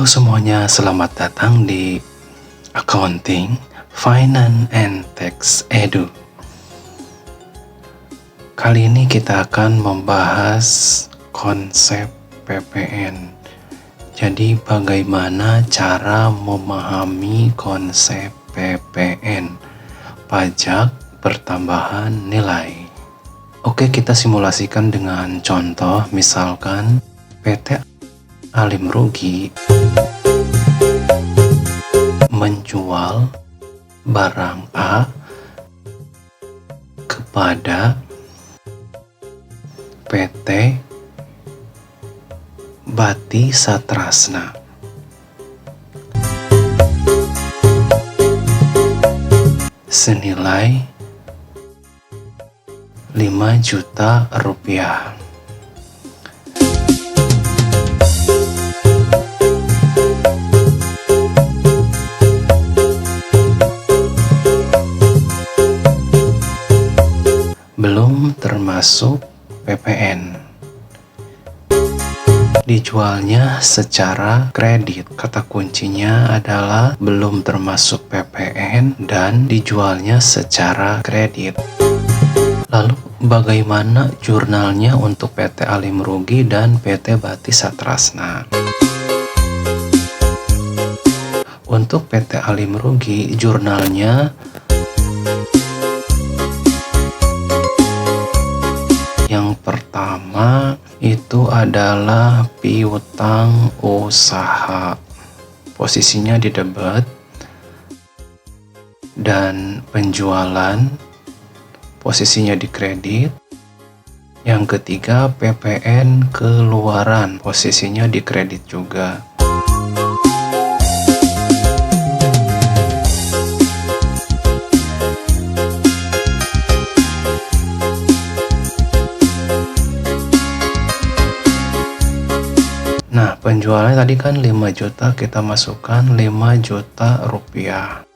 semuanya, selamat datang di Accounting, Finance, and Tax Edu. Kali ini kita akan membahas konsep PPN. Jadi bagaimana cara memahami konsep PPN, pajak pertambahan nilai. Oke, kita simulasikan dengan contoh, misalkan PT Alim Rugi menjual barang A kepada PT Bati Satrasna senilai 5 juta rupiah. Belum termasuk PPN. Dijualnya secara kredit. Kata kuncinya adalah belum termasuk PPN dan dijualnya secara kredit. Lalu bagaimana jurnalnya untuk PT Alim Rugi dan PT Bati Satrasna? Untuk PT Alim Rugi, jurnalnya yang pertama itu adalah piutang usaha. Posisinya di debit, dan penjualan posisinya di kredit. Yang ketiga, PPN keluaran, posisinya di kredit juga. Nah, penjualannya tadi kan 5 juta, kita masukkan 5 juta rupiah.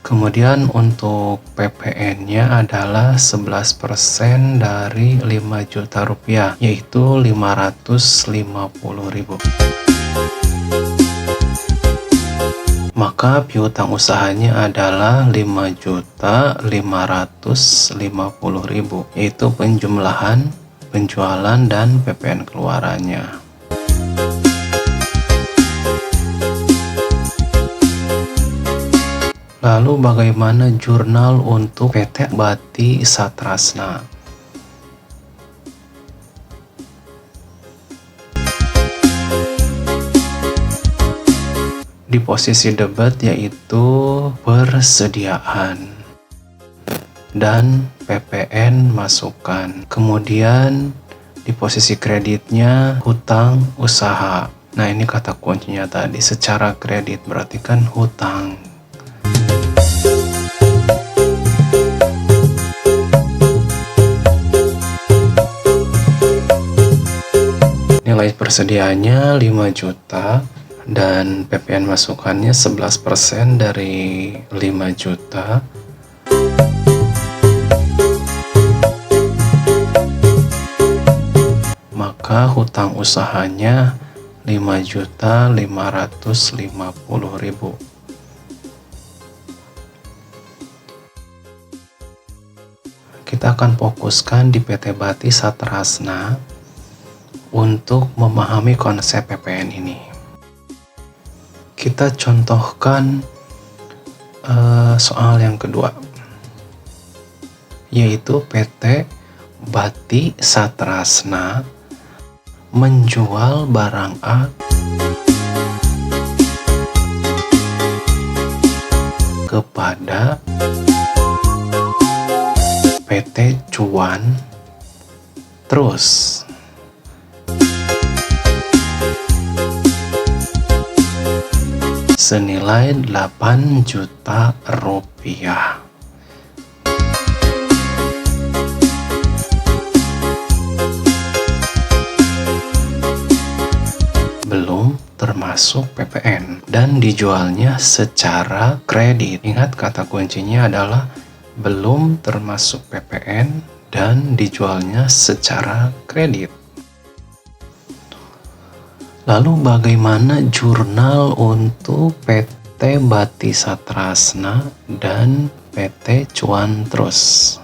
Kemudian untuk PPN-nya adalah 11% dari 5 juta rupiah, yaitu 550.000. Maka piutang usahanya adalah 5.550.000, yaitu penjumlahan penjualan dan PPN keluarannya. Lalu bagaimana jurnal untuk PT Bati Satrasna? Di posisi debit yaitu persediaan dan PPN masukkan. Kemudian di posisi kreditnya hutang usaha. Nah, ini kata kuncinya tadi, secara kredit berarti kan hutang. Nilai persediaannya 5 juta dan PPN masukannya 11% dari 5 juta. Maka hutang usahanya 5.550.000. Kita akan fokuskan di PT Bati Satrasna untuk memahami konsep PPN ini. Kita contohkan soal yang kedua, yaitu PT Bati Satrasna menjual barang A kepada PT Cuan Terus senilai 8 juta rupiah. Belum termasuk PPN dan dijualnya secara kredit. Ingat, kata kuncinya adalah belum termasuk PPN dan dijualnya secara kredit. Lalu bagaimana jurnal untuk PT Bati Satrasna dan PT Cuan Trus?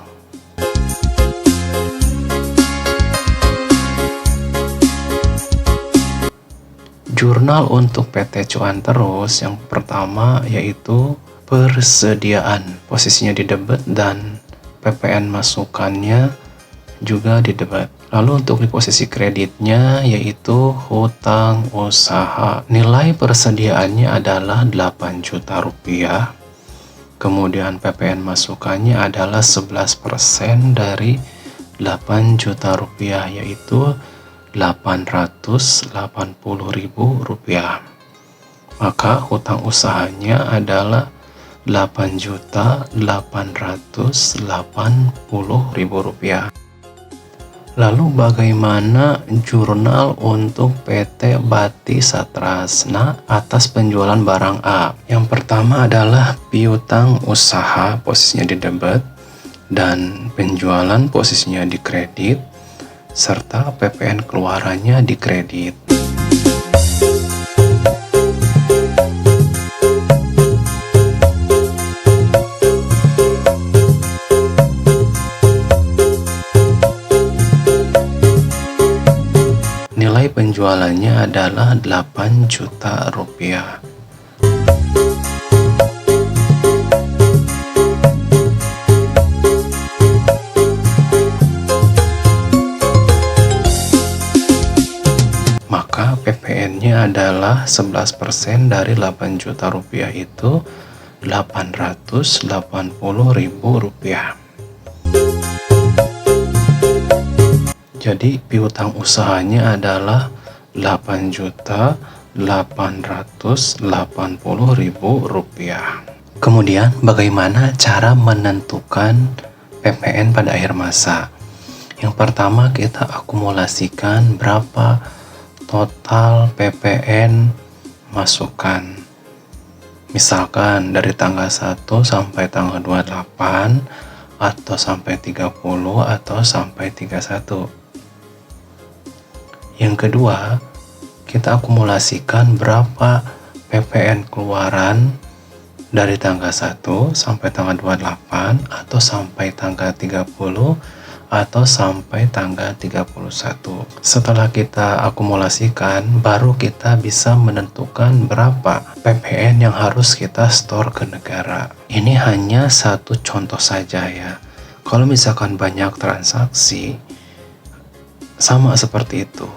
Jurnal untuk PT Cuan Trus yang pertama yaitu persediaan, posisinya di debit dan PPN masukannya juga di debit. Lalu untuk di posisi kreditnya yaitu hutang usaha. Nilai persediaannya adalah 8 juta rupiah. Kemudian PPN masukannya adalah 11% dari 8 juta rupiah yaitu 880.000 rupiah. Maka hutang usahanya adalah 8.880.000 rupiah. Lalu bagaimana jurnal untuk PT Bati Satrasna atas penjualan barang A? Yang pertama adalah piutang usaha, posisinya di debit, dan penjualan posisinya di kredit, serta PPN keluarannya di kredit. Nilai penjualannya adalah 8 juta rupiah. Maka PPN-nya adalah 11% dari 8 juta rupiah itu 880.000 rupiah. Jadi piutang usahanya adalah 8.880.000 rupiah. Kemudian bagaimana cara menentukan PPN pada akhir masa? Yang pertama kita akumulasikan berapa total PPN masukan. Misalkan dari tanggal 1 sampai tanggal 28 atau sampai 30 atau sampai 31. Yang kedua, kita akumulasikan berapa PPN keluaran dari tanggal 1 sampai tanggal 28 atau sampai tanggal 30 atau sampai tanggal 31. Setelah kita akumulasikan, baru kita bisa menentukan berapa PPN yang harus kita store ke negara. Ini hanya satu contoh saja ya. Kalau misalkan banyak transaksi, sama seperti itu.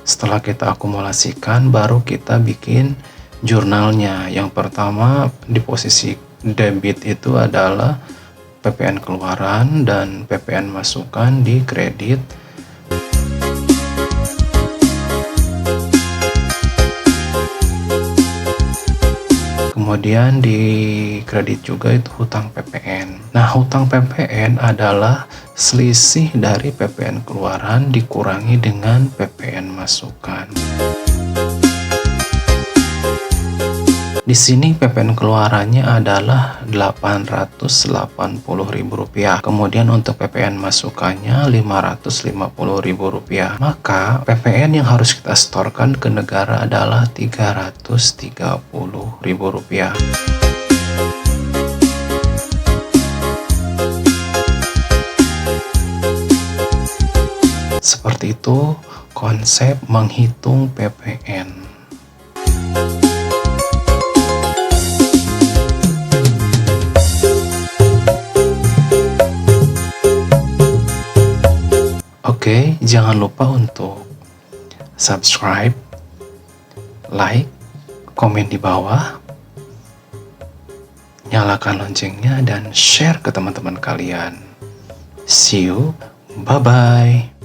Setelah kita akumulasikan, baru kita bikin jurnalnya. Yang pertama di posisi debit itu adalah PPN keluaran dan PPN masukan di kredit. Kemudian di kredit juga itu hutang PPN. Nah, hutang PPN adalah selisih dari PPN keluaran dikurangi dengan PPN masukan. Di sini PPN keluarannya adalah 880.000 rupiah. Kemudian untuk PPN masukannya 550.000 rupiah. Maka PPN yang harus kita setorkan ke negara adalah 330.000 rupiah. Seperti itu konsep menghitung PPN. Oke, jangan lupa untuk subscribe, like, komen di bawah, nyalakan loncengnya, dan share ke teman-teman kalian. See you, bye-bye.